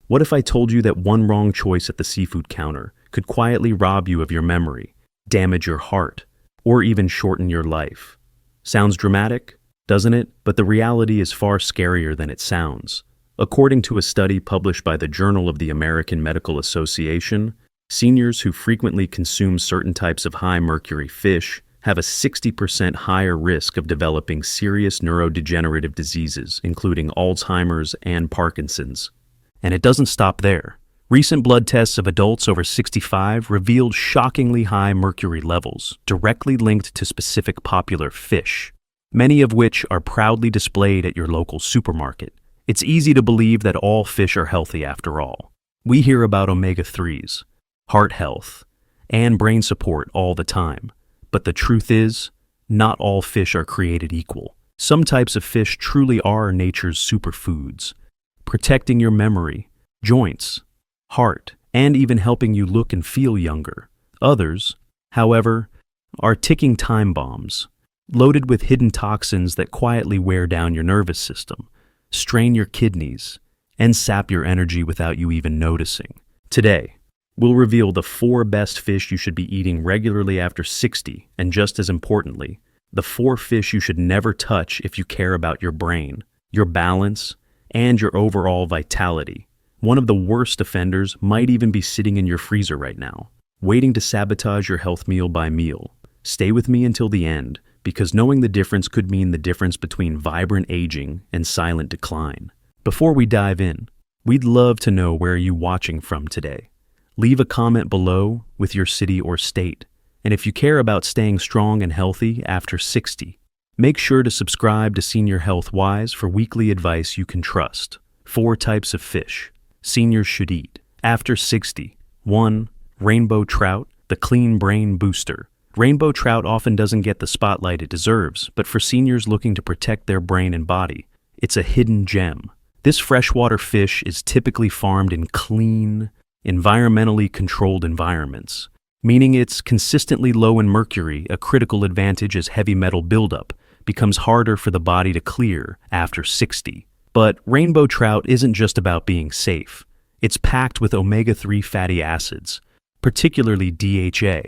What if I told you that one wrong choice at the seafood counter could quietly rob you of your memory, damage your heart, or even shorten your life? Sounds dramatic, doesn't it? But the reality is far scarier than it sounds. According to a study published by the Journal of the American Medical Association, seniors who frequently consume certain types of high mercury fish have a 60% higher risk of developing serious neurodegenerative diseases, including Alzheimer's and Parkinson's. And it doesn't stop there. Recent blood tests of adults over 65 revealed shockingly high mercury levels, directly linked to specific popular fish, many of which are proudly displayed at your local supermarket. It's easy to believe that all fish are healthy after all. We hear about omega-3s, heart health, and brain support all the time. But the truth is, not all fish are created equal. Some types of fish truly are nature's superfoods, protecting your memory, joints, heart, and even helping you look and feel younger. Others, however, are ticking time bombs, loaded with hidden toxins that quietly wear down your nervous system, strain your kidneys, and sap your energy without you even noticing. Today, we'll reveal the 4 best fish you should be eating regularly after 60, and just as importantly, the 4 fish you should never touch if you care about your brain, your balance, and your overall vitality. One of the worst offenders might even be sitting in your freezer right now, waiting to sabotage your health meal by meal. Stay with me until the end, because knowing the difference could mean the difference between vibrant aging and silent decline. Before we dive in, we'd love to know where you're watching from today. Leave a comment below with your city or state. And if you care about staying strong and healthy after 60, make sure to subscribe to Senior Health Wise for weekly advice you can trust. 4 types of fish seniors should eat after 60. 1. Rainbow trout, the clean brain booster. Rainbow trout often doesn't get the spotlight it deserves, but for seniors looking to protect their brain and body, it's a hidden gem. This freshwater fish is typically farmed in clean, environmentally controlled environments, meaning it's consistently low in mercury, a critical advantage as heavy metal buildup becomes harder for the body to clear after 60. But rainbow trout isn't just about being safe. It's packed with omega-3 fatty acids, particularly DHA,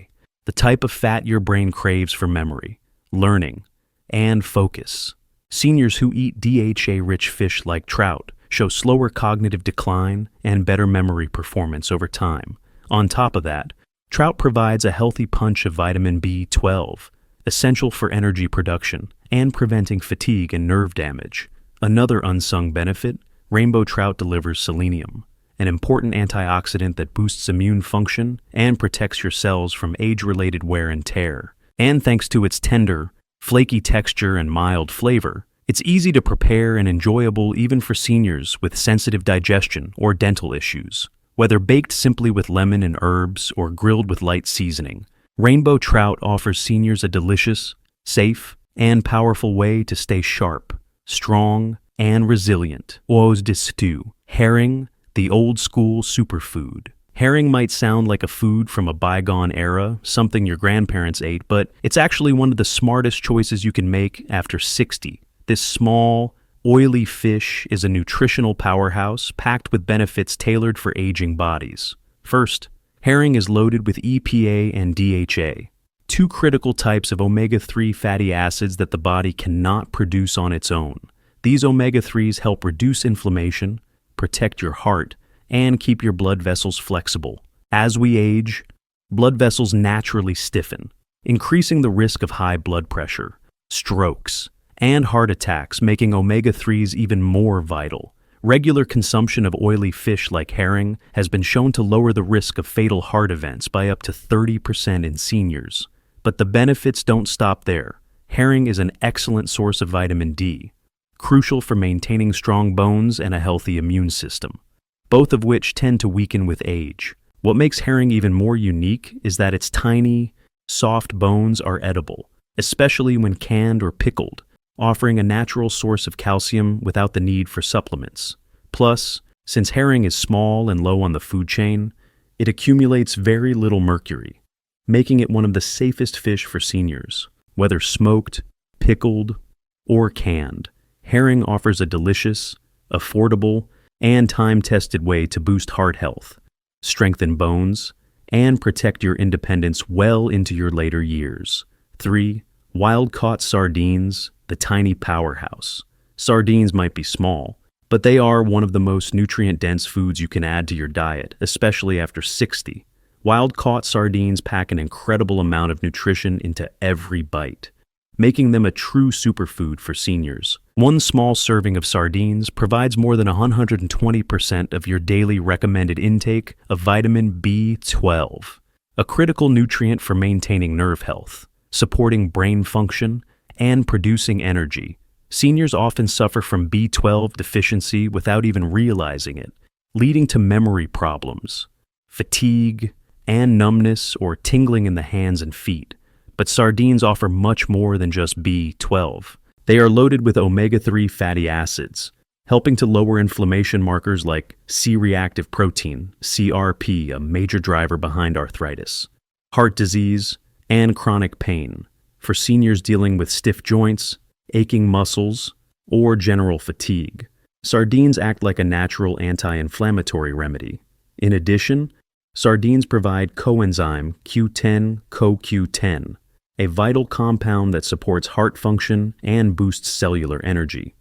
the type of fat your brain craves for memory, learning, and focus. Seniors who eat DHA-rich fish like trout show slower cognitive decline and better memory performance over time. On top of that, trout provides a healthy punch of vitamin B12, essential for energy production and preventing fatigue and nerve damage. Another unsung benefit, rainbow trout delivers selenium, an important antioxidant that boosts immune function and protects your cells from age-related wear and tear. And thanks to its tender, flaky texture and mild flavor, it's easy to prepare and enjoyable even for seniors with sensitive digestion or dental issues. Whether baked simply with lemon and herbs or grilled with light seasoning, rainbow trout offers seniors a delicious, safe, and powerful way to stay sharp, strong, and resilient. Os de stew. Herring, the old-school superfood. Herring might sound like a food from a bygone era, something your grandparents ate, but it's actually one of the smartest choices you can make after 60. This small, oily fish is a nutritional powerhouse packed with benefits tailored for aging bodies. First, herring is loaded with EPA and DHA, 2 critical types of omega-3 fatty acids that the body cannot produce on its own. These omega-3s help reduce inflammation, protect your heart, and keep your blood vessels flexible. As we age, blood vessels naturally stiffen, increasing the risk of high blood pressure, strokes, and heart attacks, making omega-3s even more vital. Regular consumption of oily fish like herring has been shown to lower the risk of fatal heart events by up to 30% in seniors. But the benefits don't stop there. Herring is an excellent source of vitamin D, crucial for maintaining strong bones and a healthy immune system, both of which tend to weaken with age. What makes herring even more unique is that its tiny, soft bones are edible, especially when canned or pickled, offering a natural source of calcium without the need for supplements. Plus, since herring is small and low on the food chain, it accumulates very little mercury, making it one of the safest fish for seniors. Whether smoked, pickled, or canned, herring offers a delicious, affordable, and time-tested way to boost heart health, strengthen bones, and protect your independence well into your later years. 3. Wild-caught sardines, the tiny powerhouse. Sardines might be small, but they are one of the most nutrient-dense foods you can add to your diet, especially after 60. Wild-caught sardines pack an incredible amount of nutrition into every bite, making them a true superfood for seniors. One small serving of sardines provides more than 120% of your daily recommended intake of vitamin B12, a critical nutrient for maintaining nerve health, supporting brain function, and producing energy. Seniors often suffer from B12 deficiency without even realizing it, leading to memory problems, fatigue, and numbness or tingling in the hands and feet. But sardines offer much more than just B12. They are loaded with omega-3 fatty acids, helping to lower inflammation markers like C-reactive protein, CRP, a major driver behind arthritis, heart disease, and chronic pain. For seniors dealing with stiff joints, aching muscles, or general fatigue, sardines act like a natural anti-inflammatory remedy. In addition, sardines provide coenzyme Q10 CoQ10, a vital compound that supports heart function and boosts cellular energy.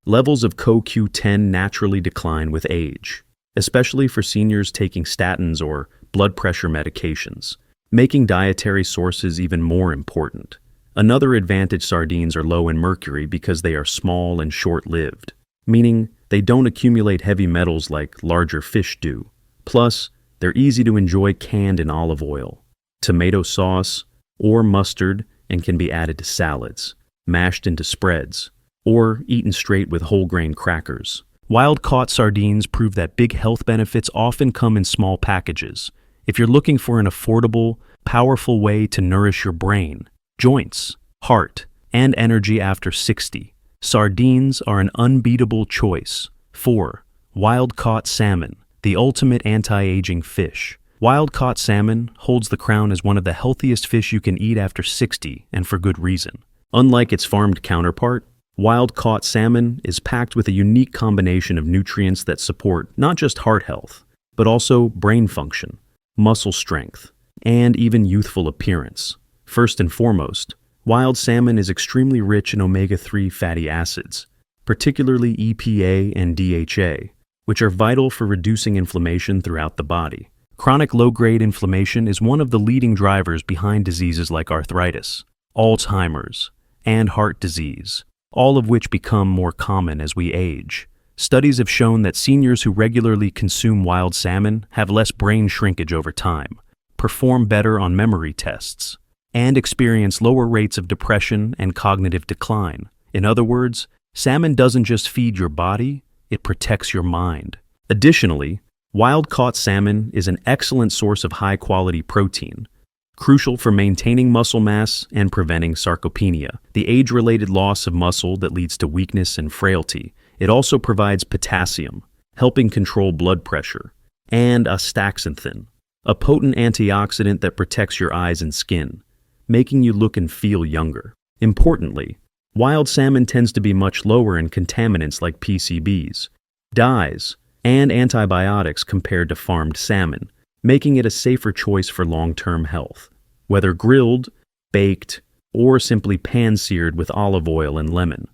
Levels of CoQ10 naturally decline with age, especially for seniors taking statins or blood pressure medications, making dietary sources even more important. Another advantage: sardines are low in mercury because they are small and short-lived, meaning they don't accumulate heavy metals like larger fish do. Plus, they're easy to enjoy canned in olive oil, tomato sauce, or mustard, and can be added to salads, mashed into spreads, or eaten straight with whole grain crackers. Wild-caught sardines prove that big health benefits often come in small packages. If you're looking for an affordable, powerful way to nourish your brain, joints, heart, and energy after 60, sardines are an unbeatable choice. 4. Wild-caught salmon, the ultimate anti-aging fish. Wild-caught salmon holds the crown as one of the healthiest fish you can eat after 60, and for good reason. Unlike its farmed counterpart, wild-caught salmon is packed with a unique combination of nutrients that support not just heart health, but also brain function, muscle strength, and even youthful appearance. First and foremost, wild salmon is extremely rich in omega-3 fatty acids, particularly EPA and DHA, which are vital for reducing inflammation throughout the body. Chronic low-grade inflammation is one of the leading drivers behind diseases like arthritis, Alzheimer's, and heart disease, all of which become more common as we age. Studies have shown that seniors who regularly consume wild salmon have less brain shrinkage over time, perform better on memory tests, and experience lower rates of depression and cognitive decline. In other words, salmon doesn't just feed your body, it protects your mind. Additionally, wild-caught salmon is an excellent source of high-quality protein, crucial for maintaining muscle mass and preventing sarcopenia, the age-related loss of muscle that leads to weakness and frailty. It also provides potassium, helping control blood pressure, and astaxanthin, a potent antioxidant that protects your eyes and skin, making you look and feel younger. Importantly, wild salmon tends to be much lower in contaminants like PCBs, dyes, and antibiotics compared to farmed salmon, making it a safer choice for long-term health. Whether grilled, baked, or simply pan-seared with olive oil and lemon,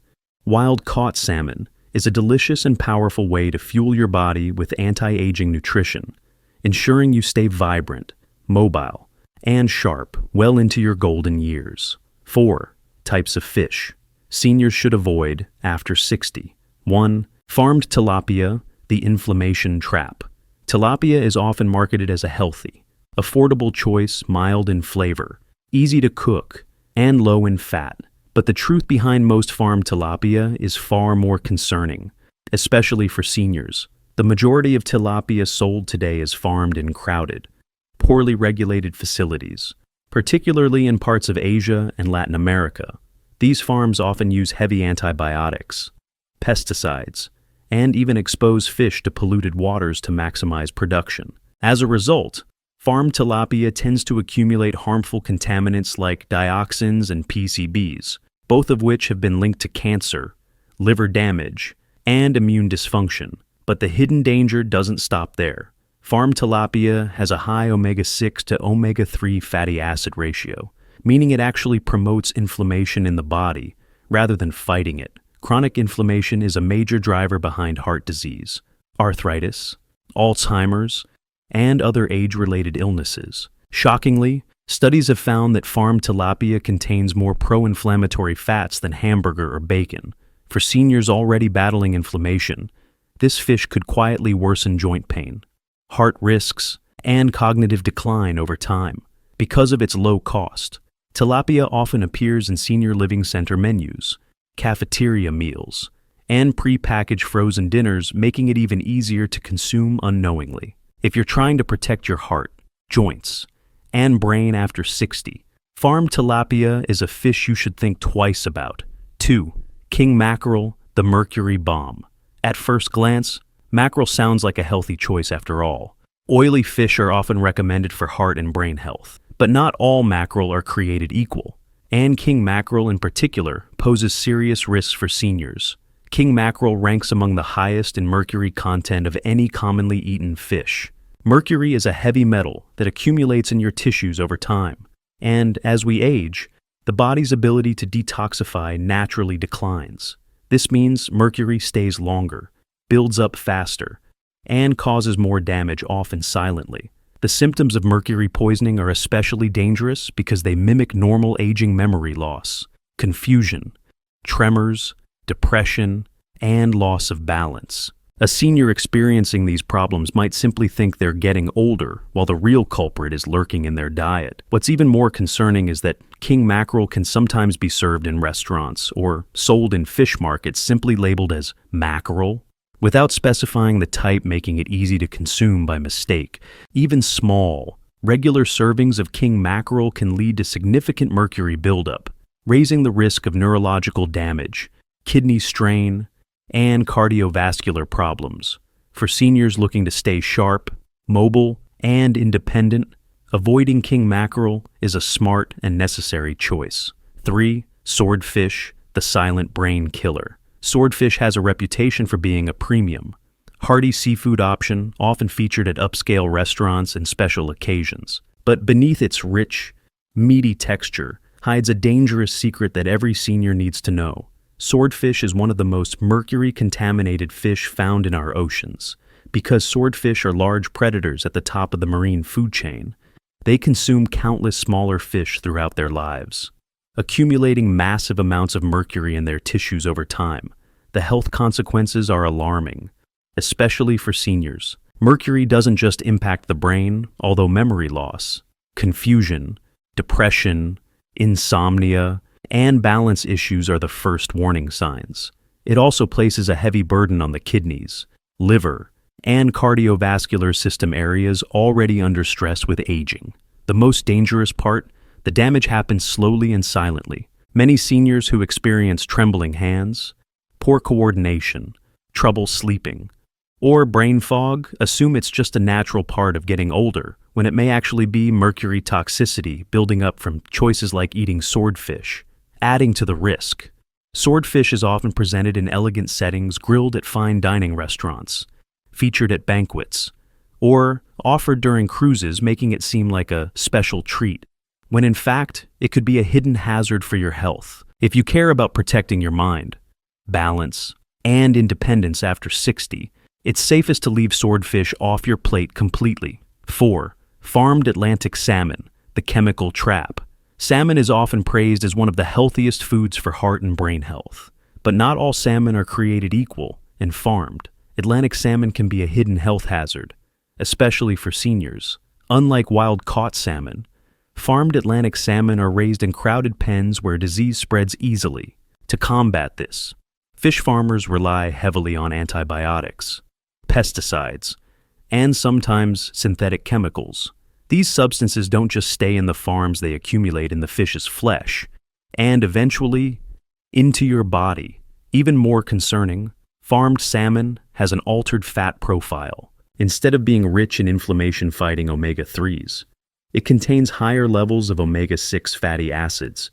wild-caught salmon is a delicious and powerful way to fuel your body with anti-aging nutrition, ensuring you stay vibrant, mobile, and sharp well into your golden years. 4. Types of fish seniors should avoid after 60. 1. Farmed tilapia, the inflammation trap. Tilapia is often marketed as a healthy, affordable choice, mild in flavor, easy to cook, and low in fat. But the truth behind most farmed tilapia is far more concerning, especially for seniors. The majority of tilapia sold today is farmed in crowded, poorly regulated facilities, particularly in parts of Asia and Latin America. These farms often use heavy antibiotics, pesticides, and even expose fish to polluted waters to maximize production. As a result, farmed tilapia tends to accumulate harmful contaminants like dioxins and PCBs, both of which have been linked to cancer, liver damage, and immune dysfunction. But the hidden danger doesn't stop there. Farmed tilapia has a high omega-6 to omega-3 fatty acid ratio, meaning it actually promotes inflammation in the body rather than fighting it. Chronic inflammation is a major driver behind heart disease, arthritis, Alzheimer's, and other age-related illnesses. Shockingly, studies have found that farmed tilapia contains more pro-inflammatory fats than hamburger or bacon. For seniors already battling inflammation, this fish could quietly worsen joint pain, heart risks, and cognitive decline over time. Because of its low cost, tilapia often appears in senior living center menus, cafeteria meals, and pre-packaged frozen dinners, making it even easier to consume unknowingly. If you're trying to protect your heart, joints, and brain after 60, farmed tilapia is a fish you should think twice about. 2. King mackerel, the mercury bomb. At first glance, mackerel sounds like a healthy choice after all. Oily fish are often recommended for heart and brain health, but not all mackerel are created equal, and king mackerel in particular poses serious risks for seniors. King mackerel ranks among the highest in mercury content of any commonly eaten fish. Mercury is a heavy metal that accumulates in your tissues over time, and as we age, the body's ability to detoxify naturally declines. This means mercury stays longer, builds up faster, and causes more damage, often silently. The symptoms of mercury poisoning are especially dangerous because they mimic normal aging memory loss, confusion, tremors, depression, and loss of balance. A senior experiencing these problems might simply think they're getting older, while the real culprit is lurking in their diet. What's even more concerning is that king mackerel can sometimes be served in restaurants or sold in fish markets simply labeled as mackerel, without specifying the type, making it easy to consume by mistake. Even small, regular servings of king mackerel can lead to significant mercury buildup, raising the risk of neurological damage, kidney strain, and cardiovascular problems. For seniors looking to stay sharp, mobile, and independent, avoiding king mackerel is a smart and necessary choice. 3. Swordfish, the silent brain killer. Swordfish has a reputation for being a premium, hearty seafood option, often featured at upscale restaurants and special occasions. But beneath its rich, meaty texture hides a dangerous secret that every senior needs to know. Swordfish is one of the most mercury-contaminated fish found in our oceans. Because swordfish are large predators at the top of the marine food chain, they consume countless smaller fish throughout their lives, accumulating massive amounts of mercury in their tissues over time. The health consequences are alarming, especially for seniors. Mercury doesn't just impact the brain, although memory loss, confusion, depression, insomnia, and balance issues are the first warning signs. It also places a heavy burden on the kidneys, liver, and cardiovascular system areas already under stress with aging. The most dangerous part, the damage happens slowly and silently. Many seniors who experience trembling hands, poor coordination, trouble sleeping, or brain fog assume it's just a natural part of getting older, when it may actually be mercury toxicity building up from choices like eating swordfish. Adding to the risk, swordfish is often presented in elegant settings, grilled at fine dining restaurants, featured at banquets, or offered during cruises, making it seem like a special treat, when in fact, it could be a hidden hazard for your health. If you care about protecting your mind, balance, and independence after 60, it's safest to leave swordfish off your plate completely. 4. Farmed Atlantic salmon, the chemical trap. Salmon is often praised as one of the healthiest foods for heart and brain health. But not all salmon are created equal and farmed. Atlantic salmon can be a hidden health hazard, especially for seniors. Unlike wild-caught salmon, farmed Atlantic salmon are raised in crowded pens where disease spreads easily. To combat this, fish farmers rely heavily on antibiotics, pesticides, and sometimes synthetic chemicals. These substances don't just stay in the farms, they accumulate in the fish's flesh, and eventually into your body. Even more concerning, farmed salmon has an altered fat profile. Instead of being rich in inflammation-fighting omega-3s, it contains higher levels of omega-6 fatty acids,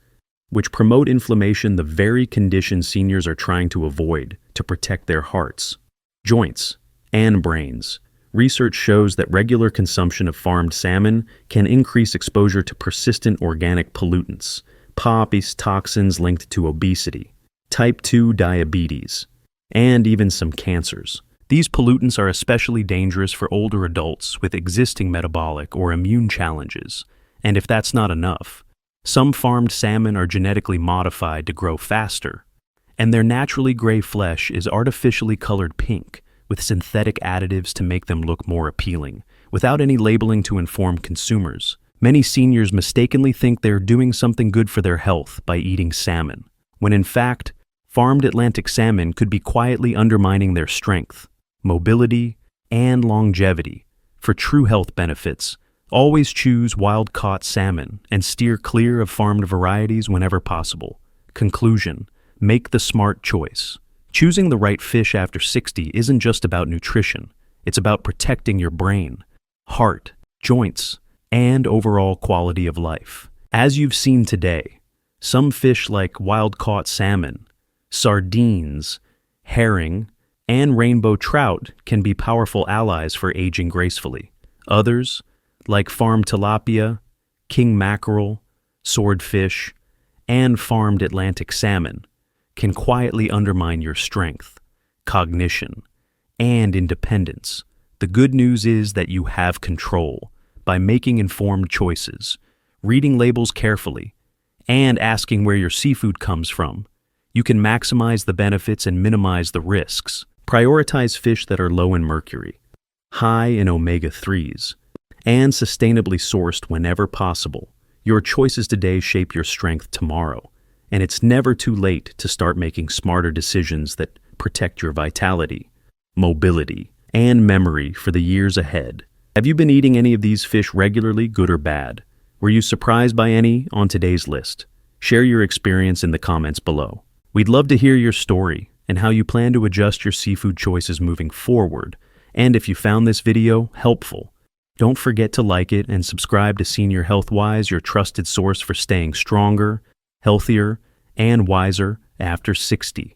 which promote inflammation, the very condition seniors are trying to avoid to protect their hearts, joints, and brains. Research shows that regular consumption of farmed salmon can increase exposure to persistent organic pollutants, POPs, toxins linked to obesity, type 2 diabetes, and even some cancers. These pollutants are especially dangerous for older adults with existing metabolic or immune challenges. And if that's not enough, some farmed salmon are genetically modified to grow faster, and their naturally gray flesh is artificially colored pink with synthetic additives to make them look more appealing, without any labeling to inform consumers. Many seniors mistakenly think they're doing something good for their health by eating salmon, when in fact, farmed Atlantic salmon could be quietly undermining their strength, mobility, and longevity. For true health benefits, always choose wild-caught salmon and steer clear of farmed varieties whenever possible. Conclusion: make the smart choice. Choosing the right fish after 60 isn't just about nutrition. It's about protecting your brain, heart, joints, and overall quality of life. As you've seen today, some fish like wild-caught salmon, sardines, herring, and rainbow trout can be powerful allies for aging gracefully. Others, like farmed tilapia, king mackerel, swordfish, and farmed Atlantic salmon, can quietly undermine your strength, cognition, and independence. The good news is that you have control by making informed choices, reading labels carefully, and asking where your seafood comes from. You can maximize the benefits and minimize the risks. Prioritize fish that are low in mercury, high in omega-3s, and sustainably sourced whenever possible. Your choices today shape your strength tomorrow, and it's never too late to start making smarter decisions that protect your vitality, mobility, and memory for the years ahead. Have you been eating any of these fish regularly, good or bad? Were you surprised by any on today's list? Share your experience in the comments below. We'd love to hear your story and how you plan to adjust your seafood choices moving forward. And if you found this video helpful, don't forget to like it and subscribe to Senior Health Wise, your trusted source for staying stronger, healthier, and wiser after 60.